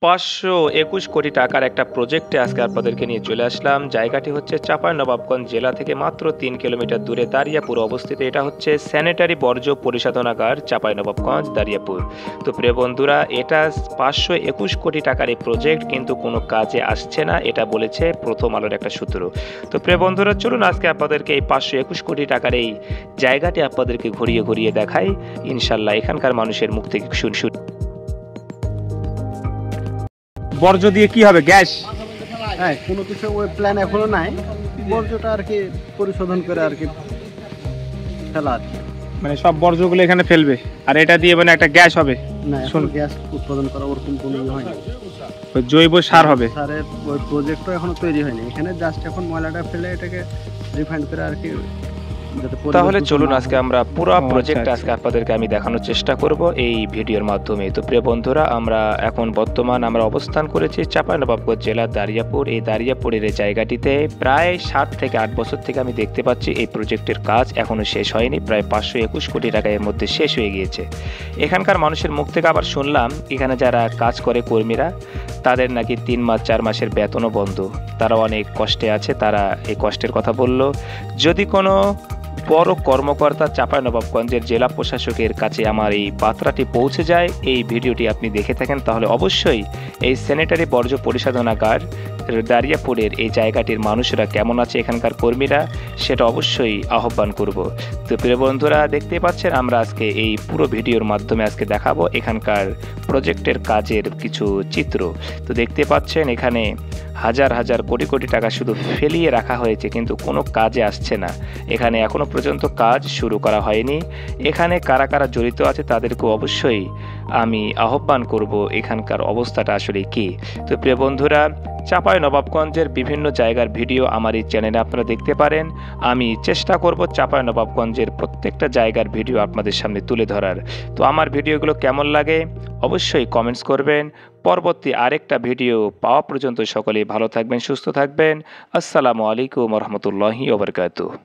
521 কোটি টাকার একটা প্রজেক্টে আজকে আপনাদেরকে নিয়ে চলে আসলাম। জায়গাটি হচ্ছে চাঁপাইনবাবগঞ্জ জেলা থেকে মাত্র 3 কিলোমিটার দূরে দারিয়াপুর অবস্থিত। এটা হচ্ছে স্যানিটারি বর্জ্য পরিশোধনাগার চাঁপাইনবাবগঞ্জ দারিয়াপুর। তো প্রিয় বন্ধুরা, এটা 521 কোটি টাকার এই প্রজেক্ট কিন্তু কোনো কাজে আসছে না, এটা বলেছে প্রথম আলোর একটা সূত্র। তো প্রিয় বন্ধুরা, চলুন আজকে আপনাদেরকে এই 521 কোটি টাকার এই জায়গাটি আপনাদেরকে ঘুরিয়ে ঘুরিয়ে দেখাই। ইনশাল্লাহ এখানকার মানুষের মুখ থেকে শুন। বর্জ্য দিয়ে কি হবে? গ্যাস? হ্যাঁ, কোনো কিছু ওই প্ল্যান এখনো নাই। বর্জ্যটা আর কি পরিশোধন করে আর কি ফেলা আর কি। মানে সব বর্জ্যগুলো এখানে ফেলবে আর এটা দিয়ে মানে একটা গ্যাস হবে? না, এখন গ্যাস উৎপাদন করা ওরকম কোনো হয়নি। জৈব সার হবে? সারের ওই প্রজেক্টও এখনো তৈরি হয়নি। এখানে জাস্ট এখন ময়লাটা ফেলে এটাকে রিফাইন্ড করে আর কি। তাহলে চলুন আজকে আমরা পুরো প্রজেক্ট আজকে আপনাদেরকে আমি দেখানোর চেষ্টা করব এই ভিডিওর মাধ্যমে। তো প্রিয় বন্ধুরা, আমরা এখন বর্তমান অবস্থান করেছি চাঁপাইনবাবগঞ্জ জেলার দারিয়াপুর। এই দারিয়াপুরের এই জায়গাটিতে প্রায় 7 থেকে 8 বছর থেকে আমি দেখতে পাচ্ছি এই প্রজেক্টের কাজ এখনো শেষ হয়নি। প্রায় 521 কোটি টাকা এর মধ্যে শেষ হয়ে গিয়েছে। এখানকার মানুষের মুখ থেকে আবার শুনলাম এখানে যারা কাজ করে কর্মীরা, তাদের নাকি 3 মাস 4 মাসের বেতনও বন্ধ। তারা অনেক কষ্টে আছে, তারা এই কষ্টের কথা বলল। যদি কোনো বড় কর্মকর্তা চাঁপাইনবাবগঞ্জের জেলা প্রশাসকের কাছে আমার এই বার্তাটি পৌঁছে যায়, এই ভিডিওটি আপনি দেখে থাকেন, তাহলে অবশ্যই এই স্যানিটারি বর্জ্য পরিশোধনাগার দারিয়াপুরের এই জায়গাটির মানুষরা কেমন আছে, এখানকার কর্মীরা, সেটা অবশ্যই আহ্বান করব। তো প্রিয় বন্ধুরা, দেখতে পাচ্ছেন আমরা আজকে এই পুরো ভিডিওর মাধ্যমে আজকে দেখাবো এখানকার প্রজেক্টের কাজের কিছু চিত্র। তো দেখতে পাচ্ছেন এখানে হাজার হাজার কোটি কোটি টাকা শুধু ফেলিয়ে রাখা হয়েছে, কিন্তু কোনো কাজে আসছে না। এখানে এখনো পর্যন্ত কাজ শুরু করা হয়নি। এখানে কারা কারা জড়িত আছে তাদেরকে অবশ্যই আমি আহ্বান করব এখানকার অবস্থাটা আসলে কি। তো প্রিয় বন্ধুরা, চাঁপাইনবাবগঞ্জের বিভিন্ন জায়গার ভিডিও আমার এই চ্যানেলে আপনারা দেখতে পারেন। আমি চেষ্টা করব চাঁপাইনবাবগঞ্জের প্রত্যেকটা জায়গার ভিডিও আপনাদের সামনে তুলে ধরার। তো আমার ভিডিওগুলো কেমন লাগে অবশ্যই কমেন্টস করবেন। পরবর্তী আরেকটা ভিডিও পাওয়া পর্যন্ত সকলেই ভালো থাকবেন, সুস্থ থাকবেন। আসসালামু আলাইকুম ওয়া রাহমাতুল্লাহি ওয়া বারাকাতুহু।